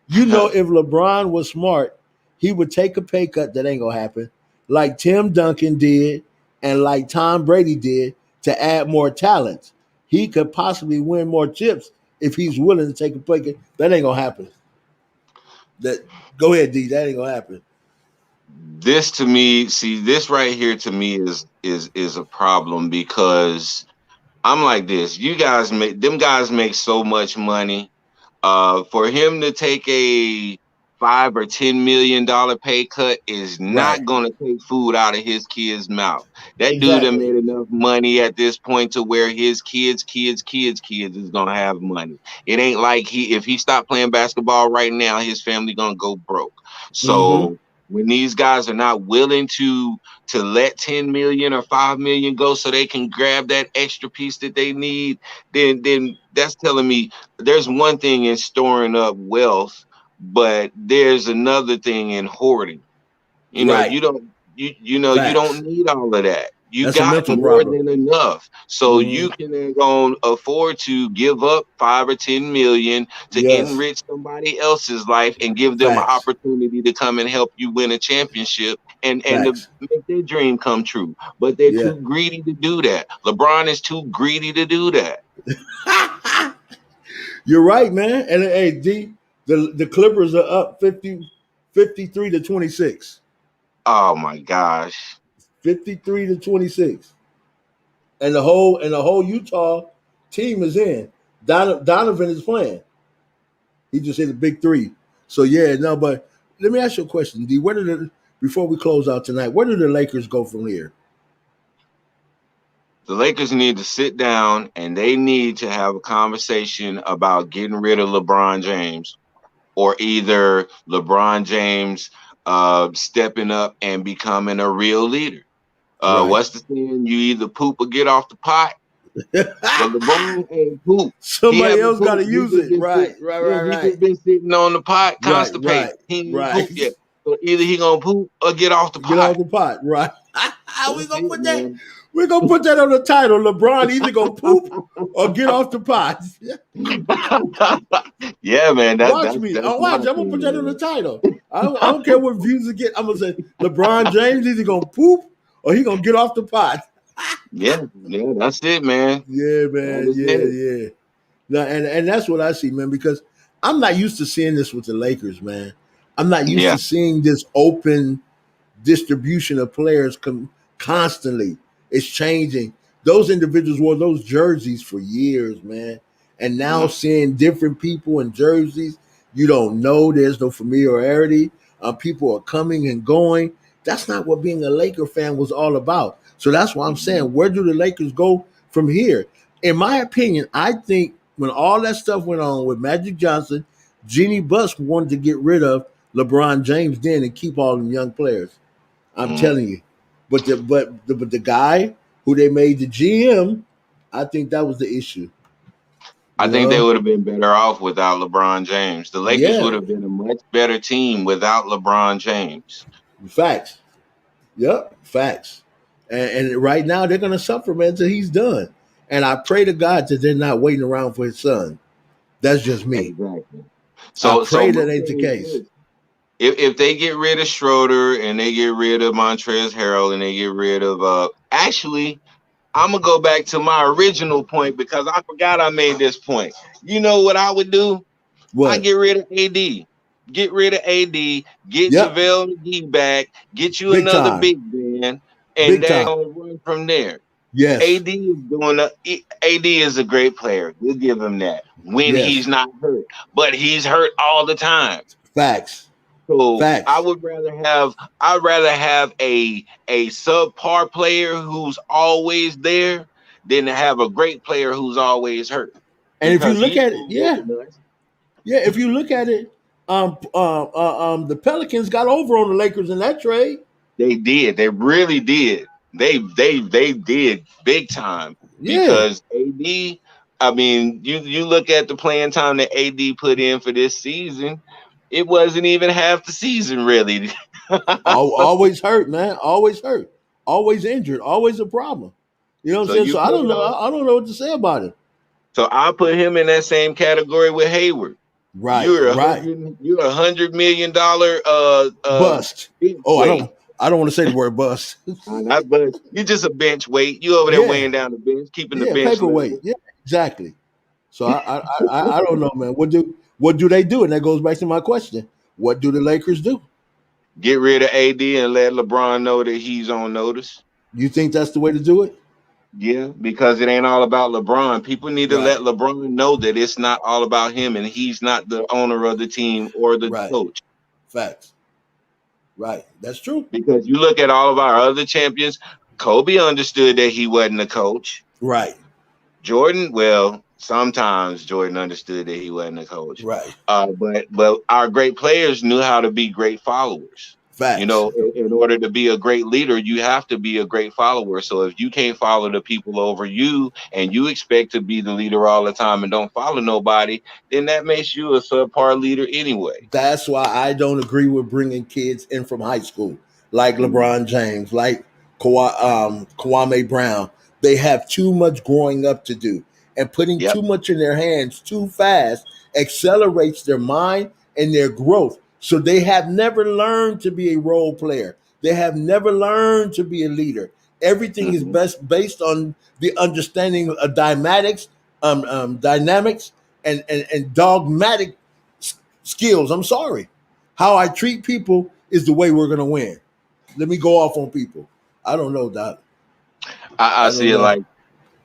You know, if LeBron was smart, he would take a pay cut. That ain't gonna happen, like Tim Duncan did, and like Tom Brady did, to add more talent. He could possibly win more chips if he's willing to take a pay cut. That ain't gonna happen. That Go ahead, D. That ain't gonna happen. This to me, see, this right here to me is a problem because I'm like this. You guys make them guys make so much money. For him to take a $5 or $10 million pay cut is Right. not gonna take food out of his kid's mouth. That dude done Exactly. made enough money at this point to where his kids is gonna have money. It ain't like if he stopped playing basketball right now, his family gonna go broke. Mm-hmm. So when these guys are not willing to let 10 million or 5 million go so they can grab that extra piece that they need, then that's telling me there's one thing in storing up wealth, but there's another thing in hoarding. You know, Right. you Facts. don't need all of that. You That's a got mental more problem. than enough. So you Mm-hmm. can go afford to give up 5 or 10 million to Yes. enrich somebody else's life and give them an Facts. opportunity to come and help you win a championship and to Facts. make their dream come true. But they're Yeah. too greedy to do that. LeBron is too greedy to do that. You're right, man. And hey, D, the Clippers are up 53 to 26. Oh my gosh. 53 to 26. And the whole Utah team is in. Donovan is playing. He just hit a big three. So yeah, no, but let me ask you a question, D. Where did the Before we close out tonight, where do the Lakers go from here? The Lakers need to sit down and they need to have a conversation about getting rid of LeBron James or either LeBron James stepping up and becoming a real leader. Right. What's the saying? You either poop or get off the pot. Well, LeBron ain't poop. He Somebody haven't else got to pooped. He use just it. been Right, sitting. right, Yeah, right, he right, just been sitting on the pot, right, constipated. right, He ain't right. pooped yet. So either he gonna poop or get off the Get pot. off the pot. Right. we That's gonna it, put that. man. We're gonna put that on the title. LeBron either gonna poop or get off the pot. Yeah, man. Watch me. That's Watch. my I'm gonna put that on the opinion, title. I don't care what views it get. I'm gonna say LeBron James either gonna poop or he gonna get off the pot. yeah, yeah, that's it, man. Yeah, That man. is Yeah, it. yeah. No, and that's what I see, man. Because I'm not used to seeing this with the Lakers, man. I'm not used Yeah. to seeing this open distribution of players constantly. It's changing. Those individuals wore those jerseys for years, man. And now Mhm. seeing different people in jerseys, you don't know. There's no familiarity. People are coming and going. That's not what being a Laker fan was all about. So that's why I'm saying, where do the Lakers go from here? In my opinion, I think when all that stuff went on with Magic Johnson, Jeannie Buss wanted to get rid of LeBron James then and keep all them young players. I'm Mhm. telling you. But the guy who they made the GM, I think that was the issue. I You think they know? would have been better off without LeBron James. The Lakers Yeah. would have been a much better team without LeBron James. Facts. Yep. Facts. And right now they're gonna suffer, man, until he's done. And I pray to God that they're not waiting around for his son. That's just me. Exactly. I So pray my that ain't the thing is case. this: if they get rid of Schroeder and they get rid of Montrezl Harrell and they get rid of actually, I'm gonna go back to my original point because I forgot I made this point. You know what I would do? I What? get rid of AD. Get rid of AD. Get Yep. JaVale McGee back. Get you Big another time. big man, and Big they're time. gonna run from there. Yes. AD is doing AD is a great player. We'll give him that when he's Yes. not hurt, but he's hurt all the time. Facts. So Facts. I'd rather have a subpar player who's always there than to have a great player who's always hurt And if you because look he's at it, gonna yeah. whoop us. Yeah, if you look at it, the Pelicans got over on the Lakers in that trade. They did. They really did. They did big time Yeah, because AD. I mean, you look at the playing time that AD put in for this season. It wasn't even half the season, really. always hurt, man. Always hurt. Always injured. Always a problem. You know what I'm So saying? you So I put don't know. him. I don't know what to say about it. So I put him in that same category with Hayward. Right, right. You're $100 million Bust. bench Oh, I weight. don't. I don't want to say the word bust. Not but you're just a bench weight. You over there Yeah, weighing down the bench, keeping the yeah. bench Paperweight. level. Yeah, exactly. So I don't know, man. What do they do? And that goes back to my question. What do the Lakers do? Get rid of AD and let LeBron know that he's on notice. You think that's the way to do it? Yeah, because it ain't all about LeBron. People need to let Right, LeBron know that it's not all about him and he's not the owner of the team or the right. coach. Facts. Right. That's true. Because you look at all of our other champions, Kobe understood that he wasn't a coach. Right. Jordan, well, sometimes Jordan understood that he wasn't a coach. Right. But our great players knew how to be great followers. You Facts. know, in order to be a great leader, you have to be a great follower. So if you can't follow the people over you and you expect to be the leader all the time and don't follow nobody, then that makes you a subpar leader anyway. That's why I don't agree with bringing kids in from high school, like Mhm. LeBron James, like Kwame Brown. They have too much growing up to do, and putting Yep. too much in their hands too fast accelerates their mind and their growth. So they have never learned to be a role player. They have never learned to be a leader. Everything is Hmm. best based on the understanding of dynamics, and dogmatic skills. I'm sorry. How I treat people is the way we're gonna win. Let me go off on people. I don't know, Doc. I I don't see it know. like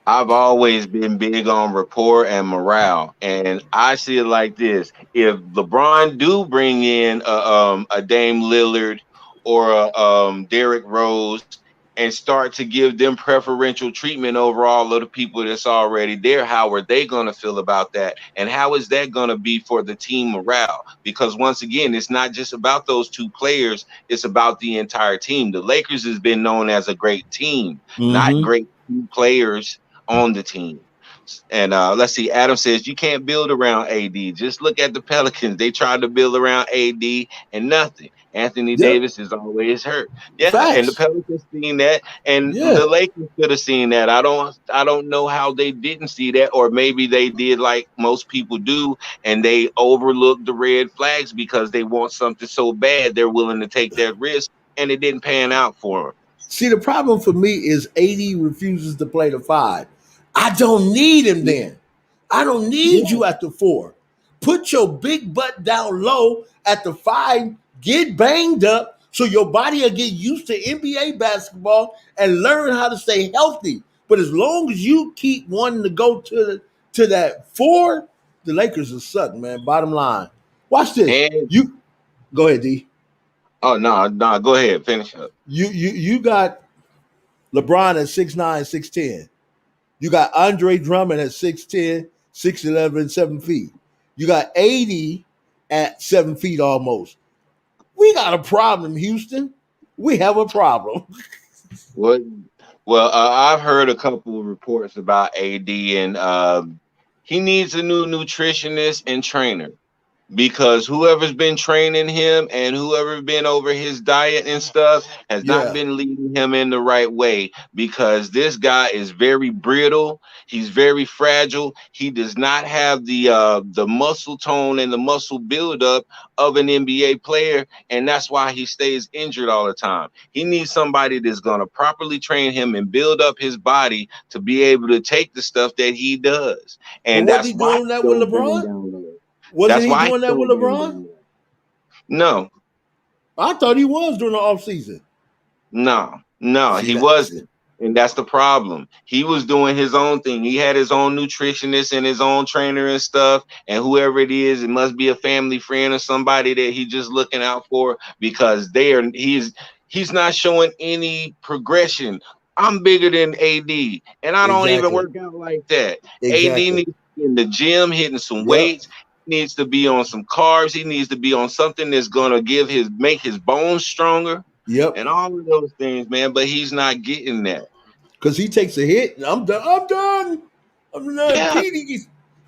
I've always been big on rapport and morale, and I see it like this: if LeBron do bring in a Dame Lillard or a Derrick Rose and start to give them preferential treatment over all of the people that's already there, how are they going to feel about that, and how is that going to be for the team morale? Because once again, it's not just about those two players; it's about the entire team. The Lakers has been known as a great team, not Mm-hmm. great two players on the team. And let's see, Adam says you can't build around AD. Just look at the Pelicans. They tried to build around AD and nothing. Anthony Yep. Davis is always hurt. Yeah, and the Facts. Pelicans seen that, and Yeah. the Lakers could have seen that. I don't know how they didn't see that, or maybe they did like most people do, and they overlooked the red flags because they want something so bad they're willing to take that risk, and it didn't pan out for them. See, the problem for me is AD refuses to play the five. I don't need him Yeah, then. I don't need yeah. you at the four. Put your big butt down low at the 5, get banged up so your body will get used to NBA basketball and learn how to stay healthy. But as long as you keep wanting to go to that 4, the Lakers will suck, man. Bottom line. Watch this. And You go ahead, D. oh no, no, go ahead, finish up. You got LeBron at 6'9", 6'10". You got Andre Drummond at 6'10", 6'11", 7 feet. You got 80 at 7 feet almost. We got a problem, Houston. We have a problem. What? Well, I've heard a couple of reports about AD, and he needs a new nutritionist and trainer, because whoever's been training him and whoever's been over his diet and stuff has not Yeah. been leading him in the right way, because this guy is very brittle. He's very fragile. He does not have the muscle tone and the muscle buildup of an NBA player, and that's why he stays injured all the time. He needs somebody that's going to properly train him and build up his body to be able to take the stuff that he does, But and wasn't that's he why doing that he with don't bang LeBron? down low. Wasn't That's he why he doing that with don't bang LeBron? down low. No, I thought he was during the offseason. no, See he that? wasn't. And that's the problem. He was doing his own thing. He had his own nutritionist and his own trainer and stuff. And whoever it is, it must be a family friend or somebody that he's just looking out for, because he's not showing any progression. I'm bigger than AD, and I don't even Exactly. work out like that. AD Exactly. needs to be in the gym hitting some Yep. weights. He needs to be on some carbs. He needs to be on something that's gonna make his bones stronger Yep. and all of those things, man. But he's not getting that. Because he takes a hit. And I'm done. I'm done. I'm done. Yeah,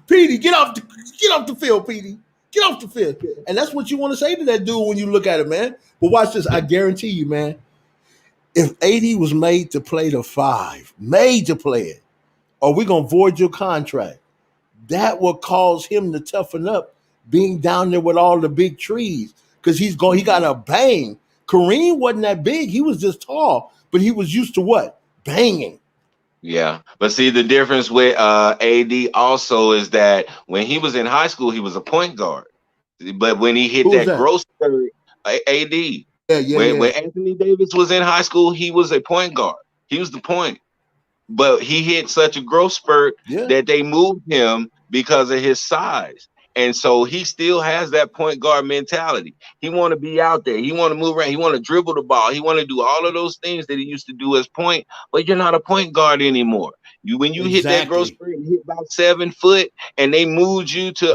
Petey, get off the field, Petey. Get off the field. And that's what you want to say to that dude when you look at it, man. But watch this. I guarantee you, man. If 80 was made to play the 5, made to play it, are we gonna void your contract? That will cause him to toughen up being down there with all the big trees. Because he got a bang. Kareem wasn't that big, he was just tall, but he was used to what? Banging. yeah. But see, the difference with AD also is that when he was in high school, he was a point guard. But when he hit Who was that that? growth spurt, AD, Yeah, yeah, when yeah. Anthony Davis was in high school, he was a point guard. He was the point. But he hit such a growth spurt Yeah, that they moved him because of his size. And so he still has that point guard mentality. He want to be out there. He want to move around. He want to dribble the ball. He want to do all of those things that he used to do as point. But you're not a point guard anymore. When you hit that growth exactly. spurt and hit about 7 foot, and they moved you to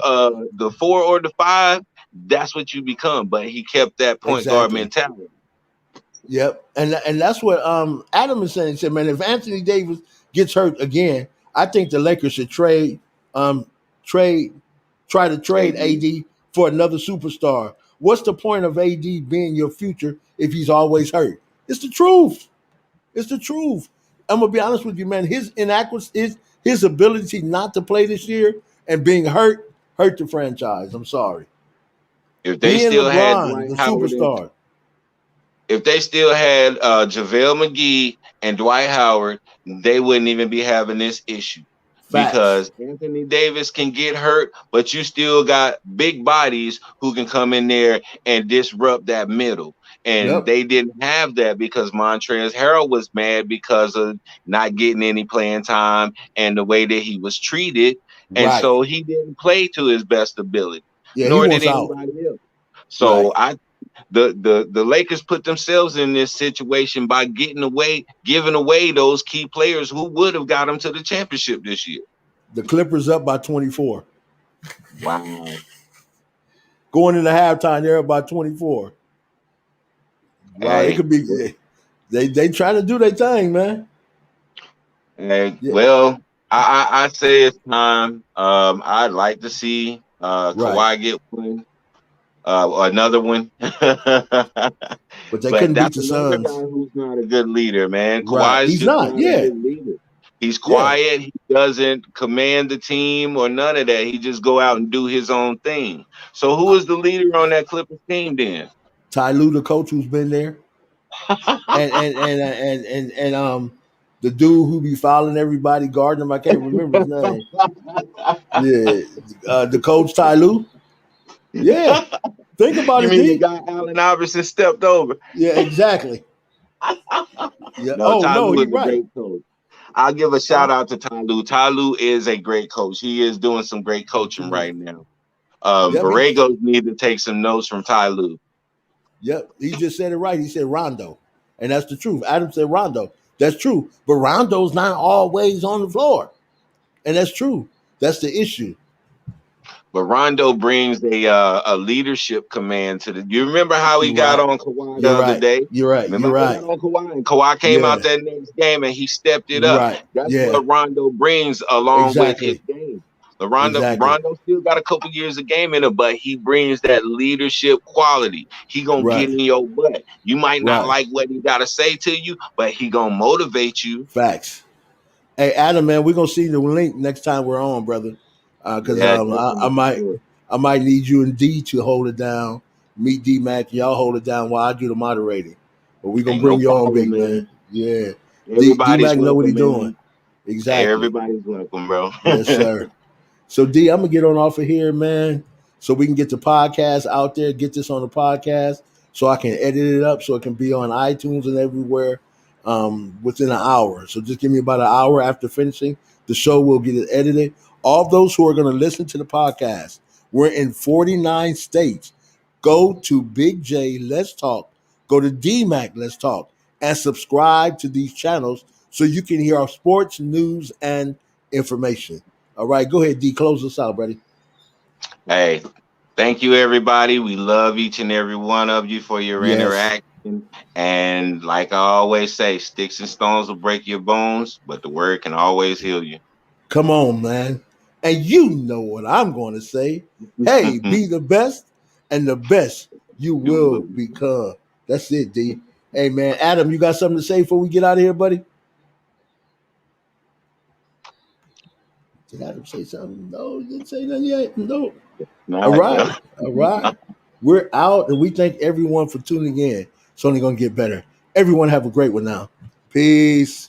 the 4 or the 5, that's what you become. But he kept that point guard Exactly. mentality. Yep. And that's what Adam is saying. He said, man, if Anthony Davis gets hurt again, I think the Lakers should um trade try to trade AD. AD for another superstar. What's the point of AD being your future if he's always hurt? It's the truth. It's the truth. I'm gonna be honest with you, man. His inadequacy, his ability not to play this year and being hurt the franchise. I'm sorry. If they He and still had LeBron, Dwight the Howard and superstar. if they still had JaVale McGee and Dwight Howard, they wouldn't even be having this issue, Facts. because Anthony Davis can get hurt, but you still got big bodies who can come in there and disrupt that middle. And Yep. they didn't have that because Montrezl Harrell was mad because of not getting any playing time and the way that he was treated. And Right. so he didn't play to his best ability, Yeah, he nor did wants out. anybody else. So Right. I the Lakers put themselves in this situation by giving away those key players who would have got them to the championship this year. The Clippers up by 24. Wow. Going into halftime, they're up by 24. Wow, it Hey, could be they trying to do their thing, man. hey, Yeah. well, I say it's time. I'd like to see Right. Kawhi get one, another one. But they But couldn't beat that's the another guy Suns. who's not a good leader, man. Right. Kawhi's He's just not. not a Yeah. good leader. He's Yeah. quiet. He doesn't command the team or none of that. He just go out and do his own thing. So who is the leader on that Clippers team then? Ty Lue, the coach who's been there, and the dude who be fouling everybody, guarding him. I can't remember his name. Yeah, the coach Ty Lue. Yeah, think about You it, mean the D. guy Allen Iverson stepped over? Yeah, exactly. Yeah. No, Oh Ty no, Lue he is a right. great coach. I'll give a Uh, shout out to Ty Lue. Ty Lue is a great coach. He is doing some great coaching absolutely. right now. Yep. Borregos need to take some notes from Ty Lue. Yep. He just said it right. He said Rondo, and that's the truth. Adam said Rondo. That's true. But Rondo's not always on the floor, and that's true. That's the issue. But Rondo brings a leadership command to the. You remember how he You're got right. on Kawhi the You're other right. day? You're right. Remember You're how he got right. on Kawhi, and Kawhi came out Yeah. that next game and he stepped it up. Right. That's Yeah. what Rondo brings along with his Exactly. game. The Exactly. Rondo still got a couple years of game in it, but he brings that leadership quality. He gonna get Right. in your butt. You might not Right. like what he gotta say to you, but he gonna motivate you. Facts. Hey, Adam, man, we're gonna see the link next time we're on, brother. Because Yeah, I definitely for might sure. I might need you and D to hold it down. Meet D Mac, y'all hold it down while I do the moderating. But we're gonna Ain't no bring you on, problem, big man. man. Yeah. D Everybody's Mac know what he welcome, doing. man. Exactly. Everybody's welcome, bro. Yes, sir. So D, I'm gonna get on off of here, man, so we can get the podcast out there, get this on the podcast, so I can edit it up, so it can be on iTunes and everywhere within an hour. So just give me about an hour after finishing the show. We'll get it edited. All those who are going to listen to the podcast, we're in 49 states. Go to Big J Let's Talk. Go to DMAC Let's Talk, and subscribe to these channels so you can hear our sports news and information. All right, go ahead, D. Close us out, buddy. Hey, thank you, everybody. We love each and every one of you for your Yes. interaction. And like I always say, sticks and stones will break your bones, but the word can always heal you. Come on, man. And you know what I'm going to say. Hey, be the best, and the best you You will will. become. That's it, D. Hey, man. Adam, you got something to say before we get out of here, buddy? Did Adam say something? No, he didn't say nothing yet. No. All Not, bro. right. All right. We're out, and we thank everyone for tuning in. It's only going to get better. Everyone have a great one now. Peace.